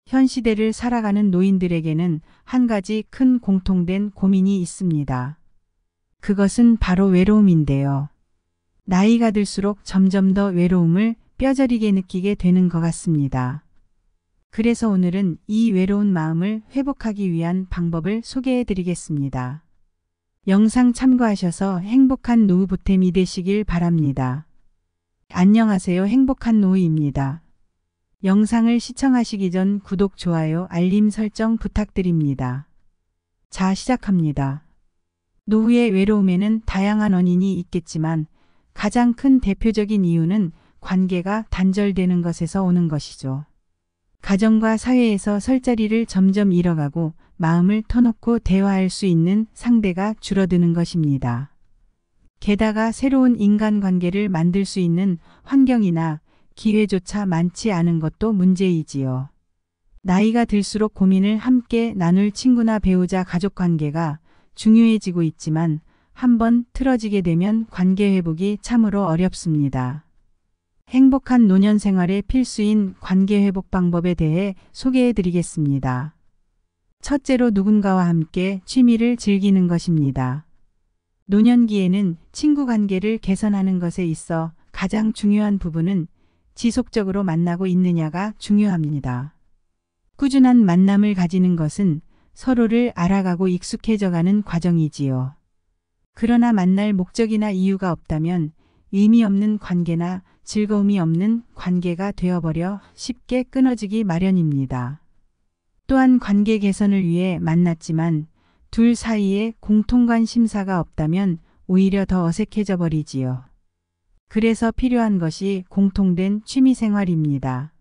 현 시대를 살아가는 노인들에게는 한 가지 큰 공통된 고민이 있습니다. 그것은 바로 외로움인데요. 나이가 들수록 점점 더 외로움을 뼈저리게 느끼게 되는 것 같습니다. 그래서 오늘은 이 외로운 마음을 회복하기 위한 방법을 소개해 드리겠습니다. 영상 참고하셔서 행복한 노후 보탬이 되시길 바랍니다. 안녕하세요. 행복한 노후입니다. 영상을 시청하시기 전 구독, 좋아요, 알림 설정 부탁드립니다. 자, 시작합니다. 노후의 외로움에는 다양한 원인이 있겠지만 가장 큰 대표적인 이유는 관계가 단절되는 것에서 오는 것이죠. 가정과 사회에서 설 자리를 점점 잃어가고 마음을 터놓고 대화할 수 있는 상대가 줄어드는 것입니다. 게다가 새로운 인간관계를 만들 수 있는 환경이나 기회조차 많지 않은 것도 문제이지요. 나이가 들수록 고민을 함께 나눌 친구나 배우자, 가족관계가 중요해지고 있지만 한번 틀어지게 되면 관계 회복이 참으로 어렵습니다. 행복한 노년 생활의 필수인 관계 회복 방법에 대해 소개해 드리겠습니다. 첫째로 누군가와 함께 취미를 즐기는 것입니다. 노년기에는 친구 관계를 개선하는 것에 있어 가장 중요한 부분은 지속적으로 만나고 있느냐가 중요합니다. 꾸준한 만남을 가지는 것은 서로를 알아가고 익숙해져가는 과정이지요. 그러나 만날 목적이나 이유가 없다면 의미 없는 관계나 즐거움이 없는 관계가 되어버려 쉽게 끊어지기 마련입니다. 또한 관계 개선을 위해 만났지만 둘 사이에 공통관심사가 없다면 오히려 더 어색해져 버리지요. 그래서 필요한 것이 공통된 취미생활입니다.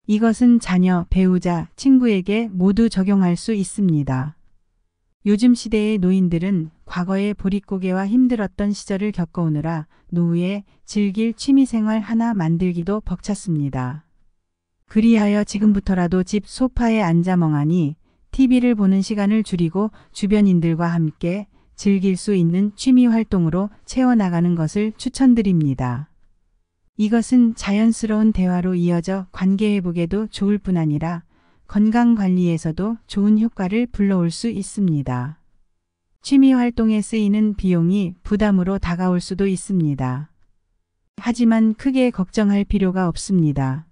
이것은 자녀, 배우자, 친구에게 모두 적용할 수 있습니다. 요즘 시대의 노인들은 과거의 보릿고개와 힘들었던 시절을 겪어오느라 노후에 즐길 취미생활 하나 만들기도 벅찼습니다. 그리하여 지금부터라도 집 소파에 앉아 멍하니 TV를 보는 시간을 줄이고 주변인들과 함께 즐길 수 있는 취미 활동으로 채워나가는 것을 추천드립니다. 이것은 자연스러운 대화로 이어져 관계 회복에도 좋을 뿐 아니라 건강관리에서도 좋은 효과를 불러올 수 있습니다. 취미 활동에 쓰이는 비용이 부담으로 다가올 수도 있습니다. 하지만 크게 걱정할 필요가 없습니다.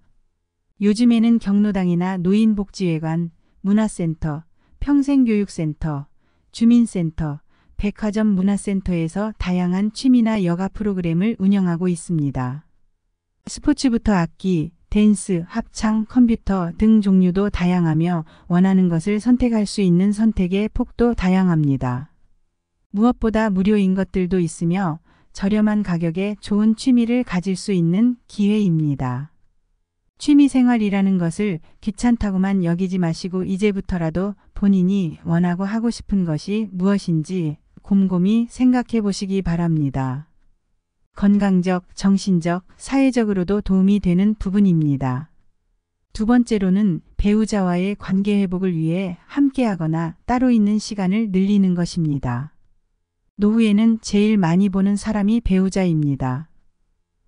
요즘에는 경로당이나 노인복지회관, 문화센터, 평생교육센터, 주민센터, 백화점 문화센터에서 다양한 취미나 여가 프로그램을 운영하고 있습니다. 스포츠부터 악기, 댄스, 합창, 컴퓨터 등 종류도 다양하며 원하는 것을 선택할 수 있는 선택의 폭도 다양합니다. 무엇보다 무료인 것들도 있으며 저렴한 가격에 좋은 취미를 가질 수 있는 기회입니다. 취미생활이라는 것을 귀찮다고만 여기지 마시고 이제부터라도 본인이 원하고 하고 싶은 것이 무엇인지 곰곰이 생각해 보시기 바랍니다. 건강적, 정신적, 사회적으로도 도움이 되는 부분입니다. 두 번째로는 배우자와의 관계 회복을 위해 함께하거나 따로 있는 시간을 늘리는 것입니다. 노후에는 제일 많이 보는 사람이 배우자입니다.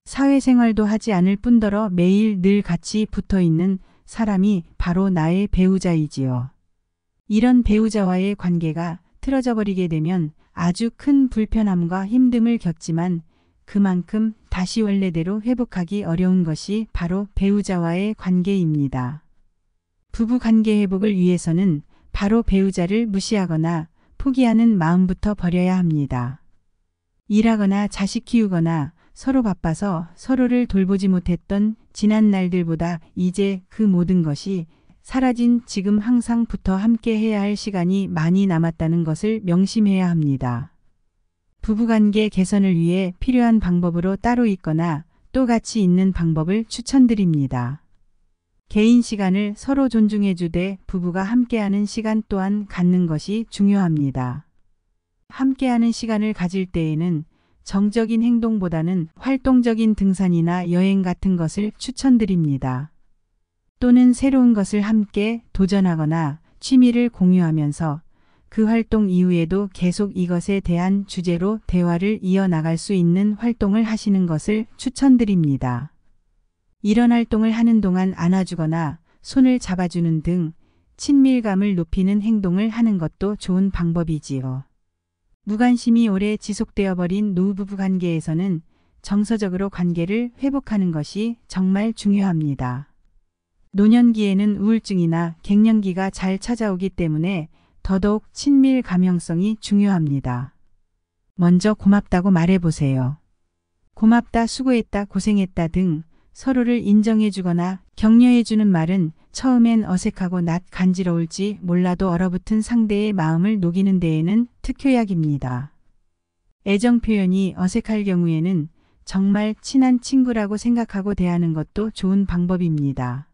사회생활도 하지 않을 뿐더러 매일 늘 같이 붙어있는 사람이 바로 나의 배우자이지요. 이런 배우자와의 관계가 틀어져 버리게 되면 아주 큰 불편함과 힘듦을 겪지만 그만큼 다시 원래대로 회복하기 어려운 것이 바로 배우자와의 관계입니다. 부부관계 회복을 위해서는 바로 배우자를 무시하거나 포기하는 마음부터 버려야 합니다. 일하거나 자식 키우거나 서로 바빠서 서로를 돌보지 못했던 지난 날들보다 이제 그 모든 것이 사라진 지금 항상부터 함께 해야 할 시간이 많이 남았다는 것을 명심해야 합니다. 부부관계 개선을 위해 필요한 방법으로 따로 있거나 또 같이 있는 방법을 추천드립니다. 개인 시간을 서로 존중해 주되 부부가 함께하는 시간 또한 갖는 것이 중요합니다. 함께하는 시간을 가질 때에는 정적인 행동보다는 활동적인 등산이나 여행 같은 것을 추천드립니다. 또는 새로운 것을 함께 도전하거나 취미를 공유하면서 그 활동 이후에도 계속 이것에 대한 주제로 대화를 이어나갈 수 있는 활동을 하시는 것을 추천드립니다. 이런 활동을 하는 동안 안아주거나 손을 잡아주는 등 친밀감을 높이는 행동을 하는 것도 좋은 방법이지요. 무관심이 오래 지속되어 버린 노부부 관계에서는 정서적으로 관계를 회복하는 것이 정말 중요합니다. 노년기에는 우울증이나 갱년기가 잘 찾아오기 때문에 더더욱 친밀 감형성이 중요합니다. 먼저 고맙다고 말해보세요. 고맙다, 수고했다, 고생했다 등 서로를 인정해주거나 격려해주는 말은 처음엔 어색하고 낯 간지러울지 몰라도 얼어붙은 상대의 마음을 녹이는 데에는 특효약입니다. 애정 표현이 어색할 경우에는 정말 친한 친구라고 생각하고 대하는 것도 좋은 방법입니다.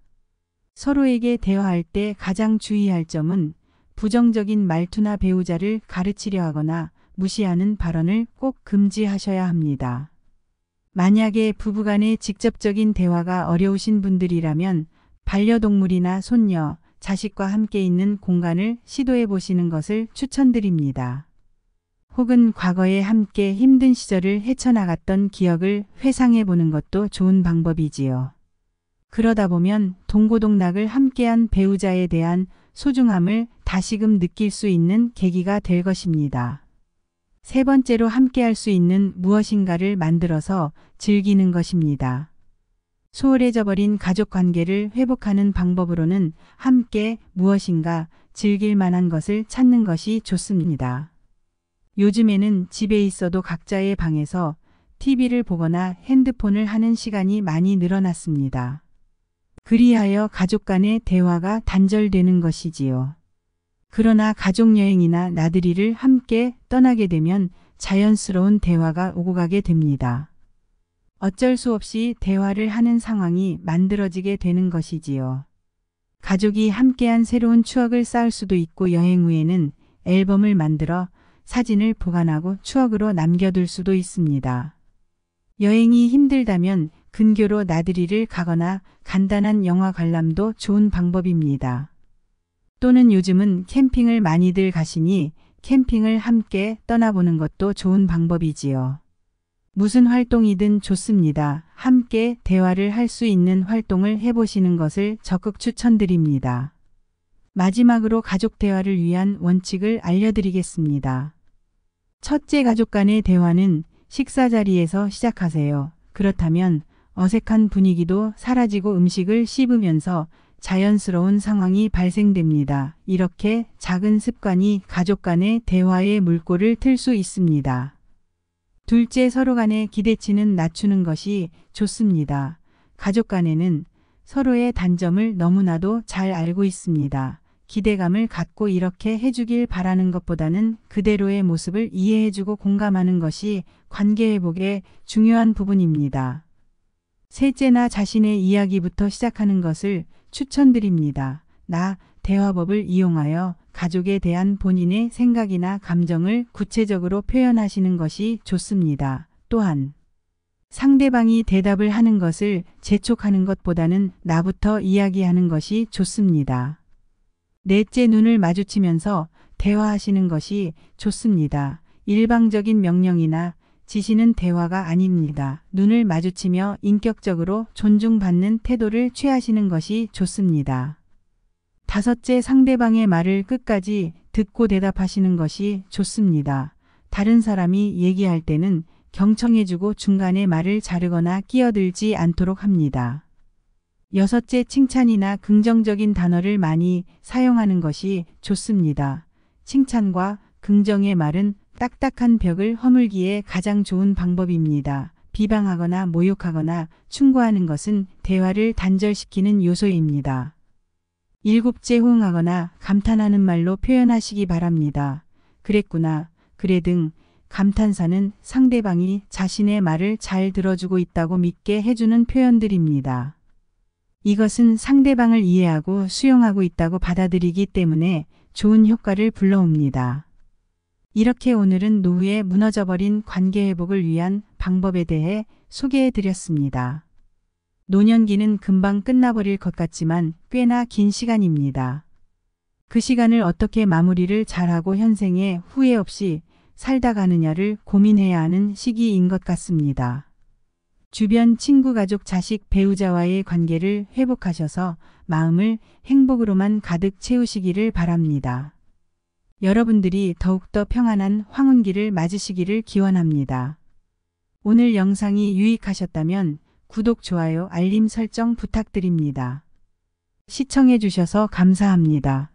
서로에게 대화할 때 가장 주의할 점은 부정적인 말투나 배우자를 가르치려 하거나 무시하는 발언을 꼭 금지하셔야 합니다. 만약에 부부간의 직접적인 대화가 어려우신 분들이라면 반려동물이나 손녀, 자식과 함께 있는 공간을 시도해 보시는 것을 추천드립니다. 혹은 과거에 함께 힘든 시절을 헤쳐나갔던 기억을 회상해 보는 것도 좋은 방법이지요. 그러다 보면 동고동락을 함께한 배우자에 대한 소중함을 다시금 느낄 수 있는 계기가 될 것입니다. 세 번째로 함께할 수 있는 무엇인가를 만들어서 즐기는 것입니다. 소홀해져 버린 가족 관계를 회복하는 방법으로는 함께 무엇인가 즐길 만한 것을 찾는 것이 좋습니다. 요즘에는 집에 있어도 각자의 방에서 TV를 보거나 핸드폰을 하는 시간이 많이 늘어났습니다. 그리하여 가족 간의 대화가 단절되는 것이지요. 그러나 가족여행이나 나들이를 함께 떠나게 되면 자연스러운 대화가 오고 가게 됩니다. 어쩔 수 없이 대화를 하는 상황이 만들어지게 되는 것이지요. 가족이 함께한 새로운 추억을 쌓을 수도 있고 여행 후에는 앨범을 만들어 사진을 보관하고 추억으로 남겨둘 수도 있습니다. 여행이 힘들다면 근교로 나들이를 가거나 간단한 영화 관람도 좋은 방법입니다. 또는 요즘은 캠핑을 많이들 가시니 캠핑을 함께 떠나보는 것도 좋은 방법이지요. 무슨 활동이든 좋습니다. 함께 대화를 할 수 있는 활동을 해보시는 것을 적극 추천드립니다. 마지막으로 가족 대화를 위한 원칙을 알려드리겠습니다. 첫째, 가족 간의 대화는 식사 자리에서 시작하세요. 그렇다면 어색한 분위기도 사라지고 음식을 씹으면서 자연스러운 상황이 발생됩니다. 이렇게 작은 습관이 가족 간의 대화의 물꼬를 틀 수 있습니다. 둘째, 서로 간의 기대치는 낮추는 것이 좋습니다. 가족 간에는 서로의 단점을 너무나도 잘 알고 있습니다. 기대감을 갖고 이렇게 해주길 바라는 것보다는 그대로의 모습을 이해해주고 공감하는 것이 관계 회복의 중요한 부분입니다. 셋째나 자신의 이야기부터 시작하는 것을 추천드립니다. 나 대화법을 이용하여 가족에 대한 본인의 생각이나 감정을 구체적으로 표현하시는 것이 좋습니다. 또한 상대방이 대답을 하는 것을 재촉하는 것보다는 나부터 이야기하는 것이 좋습니다. 넷째, 눈을 마주치면서 대화하시는 것이 좋습니다. 일방적인 명령이나 지시는 대화가 아닙니다. 눈을 마주치며 인격적으로 존중받는 태도를 취하시는 것이 좋습니다. 다섯째, 상대방의 말을 끝까지 듣고 대답하시는 것이 좋습니다. 다른 사람이 얘기할 때는 경청해주고 중간에 말을 자르거나 끼어들지 않도록 합니다. 여섯째, 칭찬이나 긍정적인 단어를 많이 사용하는 것이 좋습니다. 칭찬과 긍정의 말은 딱딱한 벽을 허물기에 가장 좋은 방법입니다. 비방하거나 모욕하거나 충고하는 것은 대화를 단절시키는 요소입니다. 일곱째, 호응하거나 감탄하는 말로 표현하시기 바랍니다. 그랬구나, 그래 등 감탄사는 상대방이 자신의 말을 잘 들어주고 있다고 믿게 해주는 표현들입니다. 이것은 상대방을 이해하고 수용하고 있다고 받아들이기 때문에 좋은 효과를 불러옵니다. 이렇게 오늘은 노후에 무너져버린 관계 회복을 위한 방법에 대해 소개해 드렸습니다. 노년기는 금방 끝나버릴 것 같지만 꽤나 긴 시간입니다. 그 시간을 어떻게 마무리를 잘하고 현생에 후회 없이 살다 가느냐를 고민해야 하는 시기인 것 같습니다. 주변 친구, 가족, 자식, 배우자와의 관계를 회복하셔서 마음을 행복으로만 가득 채우시기를 바랍니다. 여러분들이 더욱더 평안한 황혼기를 맞으시기를 기원합니다. 오늘 영상이 유익하셨다면 구독, 좋아요, 알림 설정 부탁드립니다. 시청해 주셔서 감사합니다.